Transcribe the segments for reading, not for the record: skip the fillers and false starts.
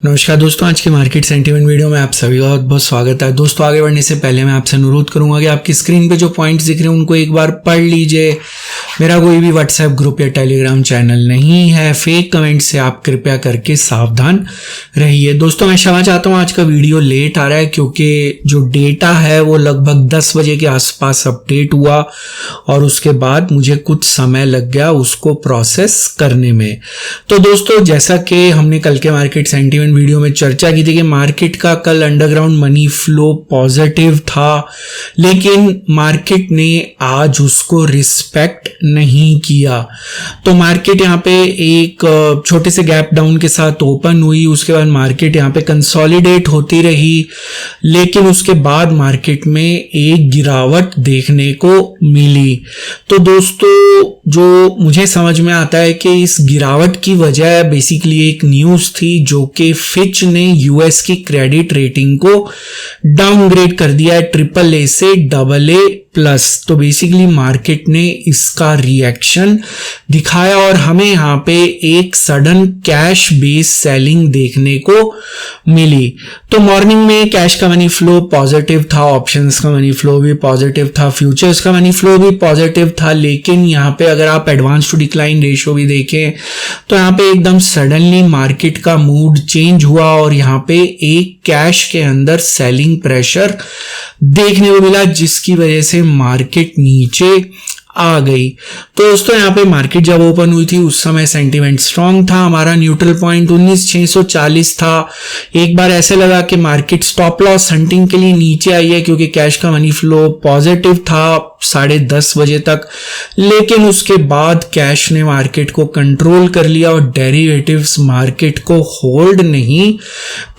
नमस्कार दोस्तों, आज की मार्केट सेंटीमेंट वीडियो में आप सभी का बहुत बहुत स्वागत है। दोस्तों आगे बढ़ने से पहले मैं आपसे अनुरोध करूंगा कि आपकी स्क्रीन पे जो पॉइंट्स दिख रहे हैं उनको एक बार पढ़ लीजिए। मेरा कोई भी व्हाट्सएप ग्रुप या टेलीग्राम चैनल नहीं है। फेक कमेंट से आप कृपया करके सावधान रहिए। दोस्तों मैं क्षमा चाहता हूँ, आज का वीडियो लेट आ रहा है क्योंकि जो डेटा है वो लगभग 10 बजे के आसपास अपडेट हुआ और उसके बाद मुझे कुछ समय लग गया उसको प्रोसेस करने में। तो दोस्तों जैसा कि हमने कल के मार्केट सेंटीमेंट वीडियो में चर्चा की थी कि मार्केट का कल अंडरग्राउंड मनी फ्लो पॉजिटिव था, लेकिन मार्केट ने आज उसको रिस्पेक्ट नहीं किया। तो मार्केट यहाँ पे एक छोटे से गैप डाउन के साथ ओपन हुई, उसके बाद मार्केट यहाँ पे कंसोलिडेट होती रही, लेकिन उसके बाद मार्केट में एक गिरावट देखने को मिली। तो दोस्तों जो मुझे समझ में आता है कि इस गिरावट की वजह बेसिकली एक न्यूज़ थी जो कि फिच ने यूएस की क्रेडिट रेटिंग को डाउनग्रेड कर दिया है AAA से AA+। तो बेसिकली मार्केट ने इसका रिएक्शन दिखाया और हमें यहाँ पे एक सडन कैश बेस सेलिंग देखने को मिली। तो मॉर्निंग में कैश का मनी फ्लो पॉजिटिव था, ऑप्शंस का मनी फ्लो भी पॉजिटिव था, फ्यूचर्स का मनी फ्लो भी पॉजिटिव था, लेकिन यहाँ पे अगर आप एडवांस टू डिक्लाइन रेशियो भी देखें तो यहाँ पे एकदम सडनली मार्केट का मूड चेंज हुआ और यहाँ पे एक कैश के अंदर सेलिंग प्रेशर देखने को मिला, जिसकी वजह से मार्केट नीचे आ गई। तो दोस्तों यहाँ पे मार्केट जब ओपन हुई थी उस समय सेंटीमेंट स्ट्रांग था। हमारा न्यूट्रल पॉइंट 19,640 था। एक बार ऐसे लगा कि मार्केट स्टॉप लॉस हंटिंग के लिए नीचे आई है क्योंकि कैश का मनी फ्लो पॉजिटिव था 10:30 बजे तक, लेकिन उसके बाद कैश ने मार्केट को कंट्रोल कर लिया और डेरिवेटिव्स मार्केट को होल्ड नहीं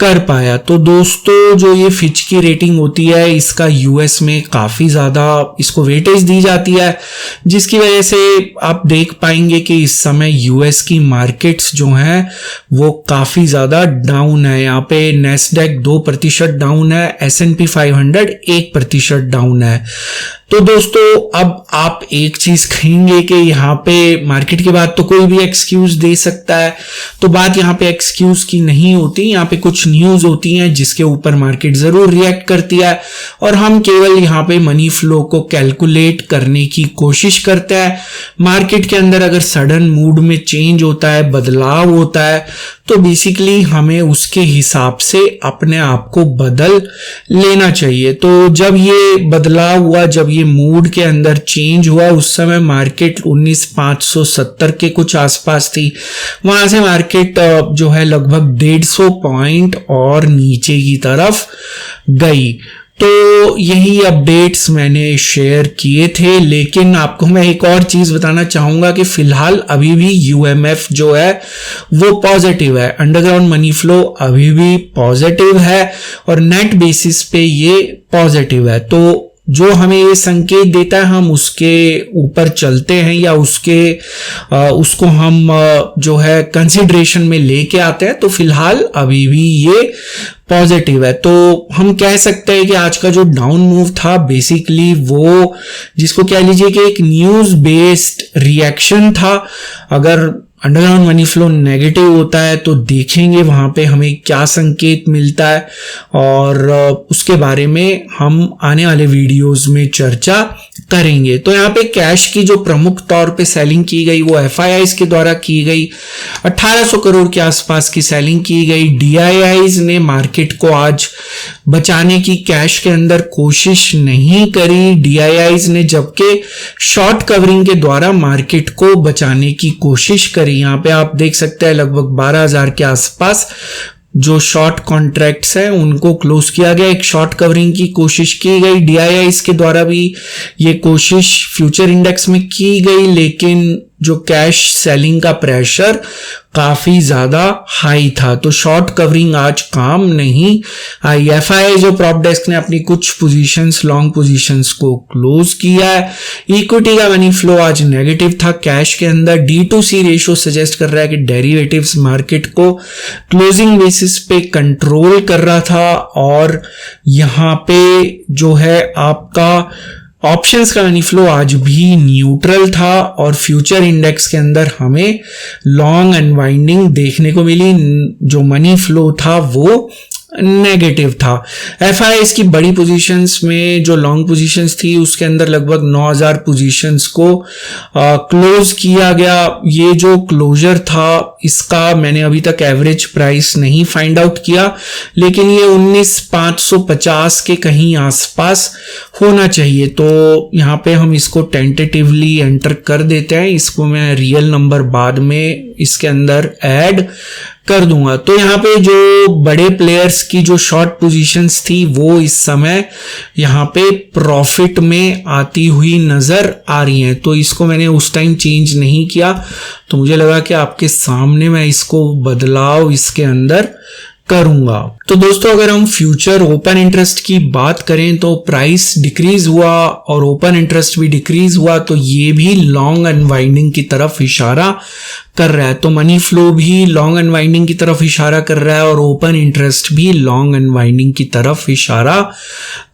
कर पाया। तो दोस्तों जो ये फिच की रेटिंग होती है इसका यूएस में काफी ज्यादा इसको वेटेज दी जाती है, जिसकी वजह से आप देख पाएंगे कि इस समय यूएस की मार्केट्स जो हैं वो काफी ज्यादा डाउन है। यहाँ पे नेस्डैक 2% डाउन है, S&P 500 1% डाउन है। तो दोस्तों अब आप एक चीज कहेंगे कि यहाँ पे मार्केट के बाद तो कोई भी एक्सक्यूज दे सकता है, तो बात यहाँ पे एक्सक्यूज की नहीं होती। यहाँ पे कुछ न्यूज होती हैं जिसके ऊपर मार्केट जरूर रिएक्ट करती है और हम केवल यहाँ पे मनी फ्लो को कैलकुलेट करने की कोशिश करते हैं। मार्केट के अंदर अगर सडन मूड में चेंज होता है, बदलाव होता है, तो बेसिकली हमें उसके हिसाब से अपने आप को बदल लेना चाहिए। तो जब ये बदलाव हुआ, जब ये मूड के अंदर चेंज हुआ, उस समय मार्केट 19,570 के कुछ आसपास थी। वहां से मार्केट जो है लगभग 150 पॉइंट और नीचे की तरफ गई। तो यही अपडेट्स मैंने शेयर किए थे, लेकिन आपको मैं एक और चीज बताना चाहूंगा कि फिलहाल अभी भी यूएमएफ जो है वो पॉजिटिव है, अंडरग्राउंड मनी फ्लो अभी भी पॉजिटिव है और नेट बेसिस पे ये पॉजिटिव है। तो जो हमें ये संकेत देता है हम उसके ऊपर चलते हैं या उसको हम जो है कंसिडरेशन में लेके आते हैं। तो फिलहाल अभी भी ये पॉजिटिव है। तो हम कह सकते हैं कि आज का जो डाउन मूव था बेसिकली वो जिसको कह लीजिए कि एक न्यूज बेस्ड रिएक्शन था। अगर अंडरग्राउंड मनी फ्लो नेगेटिव होता है तो देखेंगे वहां पे हमें क्या संकेत मिलता है और उसके बारे में हम आने वाले वीडियोस में चर्चा करेंगे। तो यहाँ पे कैश की जो प्रमुख तौर पे सेलिंग की गई वो FIIs के द्वारा की गई, 1800 करोड़ के आसपास की सेलिंग की गई। DIIs ने मार्केट को आज बचाने की कैश के अंदर कोशिश नहीं करी। DIIs ने जबकि शॉर्ट कवरिंग के द्वारा मार्केट को बचाने की कोशिश करी। यहाँ पे आप देख सकते हैं लगभग 12,000 के आसपास जो शॉर्ट कॉन्ट्रैक्ट्स हैं उनको क्लोज किया गया, एक शॉर्ट कवरिंग की कोशिश की गई। DIIs के द्वारा भी ये कोशिश फ्यूचर इंडेक्स में की गई, लेकिन जो कैश सेलिंग का प्रेशर काफी ज्यादा हाई था, तो शॉर्ट कवरिंग आज काम नहीं आई। FII जो प्रॉप डेस्क ने अपनी कुछ पोजीशंस, लॉन्ग पोजीशंस को क्लोज किया है। इक्विटी का मनी फ्लो आज नेगेटिव था कैश के अंदर। D2C रेशियो सजेस्ट कर रहा है कि डेरिवेटिव्स मार्केट को क्लोजिंग बेसिस पे कंट्रोल कर रहा था और यहाँ पे जो है आपका ऑप्शंस का मनी फ्लो आज भी न्यूट्रल था और फ्यूचर इंडेक्स के अंदर हमें लॉन्ग अनवाइंडिंग देखने को मिली। जो मनी फ्लो था वो नेगेटिव था। एफआईआईज की बड़ी पोजीशंस में जो लॉन्ग पोजीशंस थी उसके अंदर लगभग 9000 पोजीशंस को क्लोज किया गया। ये जो क्लोजर था इसका मैंने अभी तक एवरेज प्राइस नहीं फाइंड आउट किया, लेकिन ये 19550 के कहीं आसपास होना चाहिए। तो यहाँ पे हम इसको टेंटेटिवली एंटर कर देते हैं। इसको मैं रियल नंबर बाद में इसके अंदर ऐड कर दूंगा। तो यहाँ पे जो बड़े प्लेयर्स की जो शॉर्ट पोजीशंस थी वो इस समय यहाँ पे प्रॉफिट में आती हुई नजर आ रही हैं। तो इसको मैंने उस टाइम चेंज नहीं किया, तो मुझे लगा कि आपके सामने मैं इसको बदलाव इसके अंदर करूंगा। तो दोस्तों अगर हम फ्यूचर ओपन इंटरेस्ट की बात करें तो प्राइस डिक्रीज हुआ और ओपन इंटरेस्ट भी डिक्रीज हुआ, तो ये भी लॉन्ग अनवाइंडिंग की तरफ इशारा कर रहा है। तो मनी फ्लो भी लॉन्ग अनवाइंडिंग की तरफ इशारा कर रहा है और ओपन इंटरेस्ट भी लॉन्ग अनवाइंडिंग की तरफ इशारा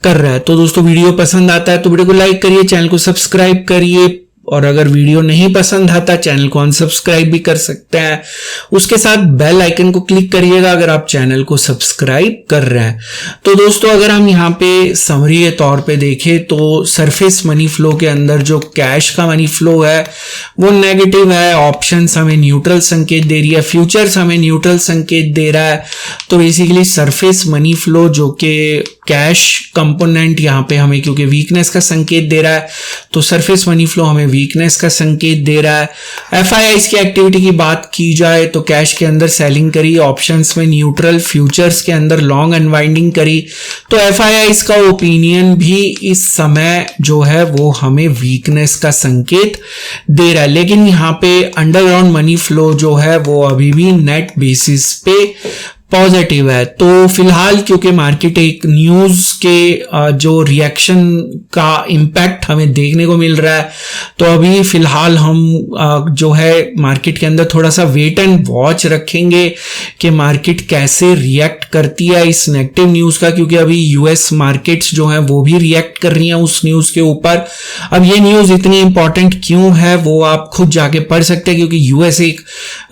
कर रहा है। तो दोस्तों वीडियो पसंद आता है तो वीडियो को लाइक करिए, चैनल को सब्सक्राइब करिए, और अगर वीडियो नहीं पसंद आता चैनल को अनसब्सक्राइब भी कर सकते हैं। उसके साथ बेल आइकन को क्लिक करिएगा अगर आप चैनल को सब्सक्राइब कर रहे हैं। तो दोस्तों अगर हम यहाँ पे समरी के तौर पे देखें तो सरफेस मनी फ्लो के अंदर जो कैश का मनी फ्लो है वो नेगेटिव है। ऑप्शंस हमें न्यूट्रल संकेत दे रही है, फ्यूचर्स हमें न्यूट्रल संकेत दे रहा है। तो बेसिकली सरफेस मनी फ्लो जो कि कैश कंपोनेंट यहाँ पे हमें क्योंकि वीकनेस का संकेत दे रहा है, तो सरफेस मनी फ्लो हमें वीकनेस का संकेत दे रहा है। एफआईआईज की एक्टिविटी की बात की जाए तो कैश के अंदर सेलिंग करी, ऑप्शंस में न्यूट्रल, फ्यूचर्स के अंदर लॉन्ग अनवाइंडिंग करी। तो एफआईआईज का ओपिनियन भी इस समय जो है वो हमें वीकनेस का संकेत दे रहा है। लेकिन यहाँ पे अंडरग्राउंड मनी फ्लो जो है वो अभी भी नेट बेसिस पे पॉजिटिव है। तो फिलहाल क्योंकि मार्केट एक न्यूज के जो रिएक्शन का इम्पैक्ट हमें देखने को मिल रहा है, तो अभी फिलहाल हम जो है मार्केट के अंदर थोड़ा सा वेट एंड वॉच रखेंगे कि मार्केट कैसे रिएक्ट करती है इस नेगेटिव न्यूज का, क्योंकि अभी यूएस मार्केट्स जो है वो भी रिएक्ट कर रही हैं उस न्यूज के ऊपर। अब ये न्यूज इतनी इंपॉर्टेंट क्यों है वो आप खुद जाके पढ़ सकते हैं, क्योंकि यूएस एक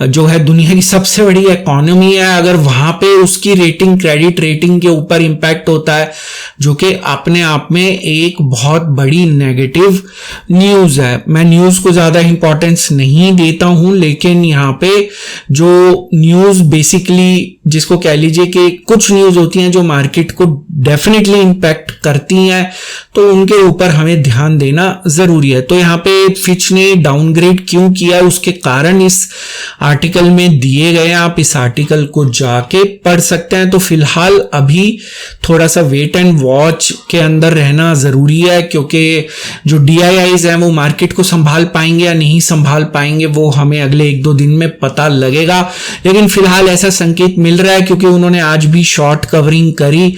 जो है दुनिया की सबसे बड़ी इकोनॉमी है। अगर वहां पे उसकी रेटिंग, क्रेडिट रेटिंग के ऊपर इंपैक्ट होता है, जो कि अपने आप में एक बहुत बड़ी नेगेटिव न्यूज है। मैं न्यूज को ज्यादा इंपॉर्टेंस नहीं देता हूं, लेकिन यहां पे जो न्यूज बेसिकली जिसको कह लीजिए कि कुछ न्यूज होती हैं जो मार्केट को डेफिनेटली इंपैक्ट करती हैं, तो उनके ऊपर हमें ध्यान देना जरूरी है। तो यहाँ पे फिच ने डाउनग्रेड क्यों किया उसके कारण इस आर्टिकल में दिए गए हैं, आप इस आर्टिकल को जाके पढ़ सकते हैं। तो फिलहाल अभी थोड़ा सा वेट एंड वॉच के अंदर रहना जरूरी है, क्योंकि जो डीआईआईज हैं वो मार्केट को संभाल पाएंगे या नहीं संभाल पाएंगे वो हमें अगले 1-2 दिन में पता लगेगा। लेकिन फिलहाल ऐसा संकेत मिल रहा है क्योंकि उन्होंने आज भी शॉर्ट कवरिंग करी,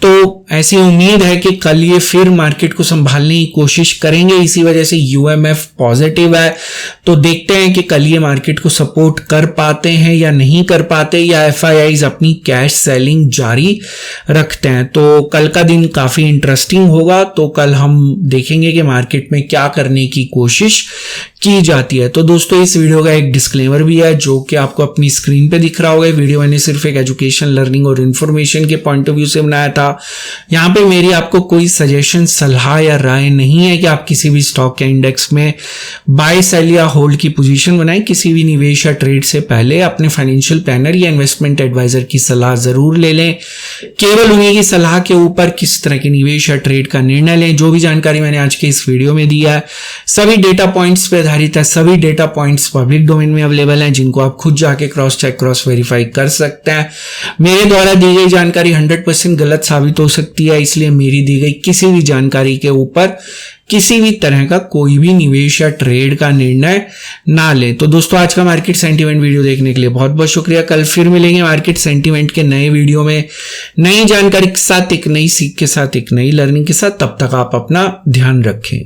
तो ऐसी उम्मीद है कि कल ये फिर मार्केट को संभालने की कोशिश करेंगे। इसी वजह से यूएमएफ पॉजिटिव है। तो देखते हैं कि कल ये मार्केट को सपोर्ट कर पाते हैं या नहीं कर पाते, या एफआईआईज अपनी कैश सेलिंग जारी रखते हैं। तो कल का दिन काफी इंटरेस्टिंग होगा। तो कल हम देखेंगे कि मार्केट में क्या करने की कोशिश की जाती है। तो दोस्तों इस वीडियो का एक डिस्क्लेमर भी है जो कि आपको अपनी स्क्रीन पे दिख रहा होगा। वीडियो मैंने सिर्फ एक एजुकेशन, लर्निंग और इन्फॉर्मेशन के पॉइंट ऑफ व्यू से बनाया था। यहाँ पे मेरी आपको कोई सजेशन, सलाह या राय नहीं है कि आप किसी भी स्टॉक या इंडेक्स में बाय, सेल या होल्ड की पोजीशन बनाएं। किसी भी निवेश या ट्रेड से पहले अपने फाइनेंशियल प्लानर या इन्वेस्टमेंट एडवाइजर की सलाह जरूर ले लें। केवल उन्हीं की सलाह के ऊपर किस तरह के निवेश या ट्रेड का निर्णय लें। जो भी जानकारी मैंने आज के इस वीडियो में दिया है सभी डेटा पॉइंट्स पे आधारित है। सभी डेटा पॉइंट्स पब्लिक डोमेन में अवेलेबल हैं, जिनको आप खुद जाके क्रॉस चेक, क्रॉस वेरीफाई कर सकते हैं। मेरे द्वारा दी गई जानकारी 100% गलत साबित हो सकती है, इसलिए मेरी दी गई किसी भी जानकारी के ऊपर किसी भी तरह का कोई भी निवेश या ट्रेड का निर्णय ना ले। तो दोस्तों आज का मार्केट सेंटीमेंट वीडियो देखने के लिए बहुत बहुत शुक्रिया। कल फिर मिलेंगे मार्केट सेंटीमेंट के नए वीडियो में, नई जानकारी के साथ, एक नई सीख के साथ, एक नई लर्निंग के साथ। तब तक आप अपना ध्यान रखें।